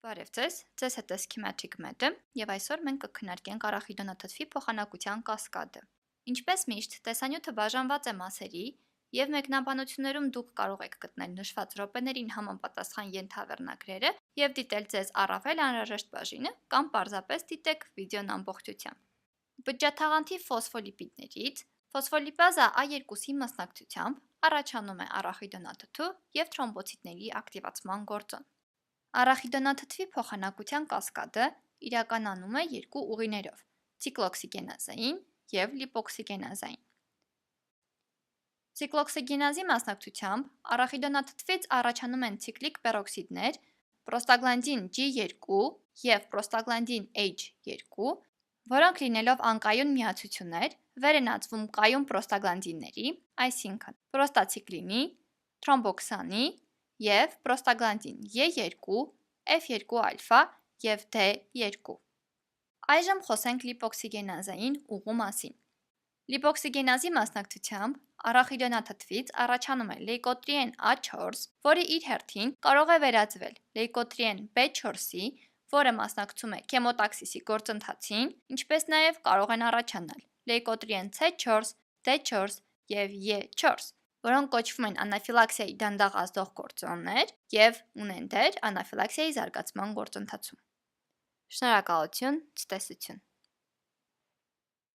Բարև ձեզ հետ է Schematic Med-ը և այսօր մենք կքննարկենք արախիդոնաթթվի փոխանակության կասկադը։ Ինչպես միշտ, տեսանյութը բաժանված է մասերի և մեկնաբանություններում դուք կարող եք գտնել նշված րոպեներին համապատասխան ենթավեռնագրերը և դիտել ձեզ առավել անհրաժեշտ բաժինը կամ պարզապես դիտեք վիդեոն ամբողջությամբ։ Բջջաթաղանթի ֆոսֆոլիպիդներից ֆոսֆոլիպազա A2-ի մասնակցությամբ առաջանում է արախիդոնաթթու և թրոմբոցիտների ակտիվացման գործոն։ Արախիդոնաթթվի փոխանակության կասկադը իրականանում է երկու ուղիներով՝ ցիկլօքսիգենազային և լիպօքսիգենազային։ Ցիկլօքսիգենազի մասնակցությամբ արախիդոնաթթվից առաջանում են ցիկլիկ պերօքսիդներ, պրոստագլանդին G2 և պրոստագլանդին H2, որոնք լինելով անկայուն միացություններ, վեր են ածվում կայուն պրոստագլանդինների, այսինքն պրոստացիկլինի, թրոմբոքսանի և պրոստագլանդին E2, F2-ալֆա և D2։ Այժմ խոսենք լիպօքսիգենազային ուղու մասին։ Լիպօքսիգենազի մասնակցությամբ արախիդոնաթթվից առաջանում է լեյկոտրիեն A4, որը իր հերթին կարող է վերածվել լեյկոտրիեն B4-ի, որը մասնակցում է քեմոտաքսիսի գործընթացին, ինչպես նաև կարող են առաջանալ լեյկոտրիեն C4, D4 և E4, որոնք կոչվում են անաֆիլաքսիայի դանդաղ ազդող գործոններ և ունեն դեր անաֆիլաքսիայի զարգացման գործընթացում։ Շնորհակալություն, ցտեսություն։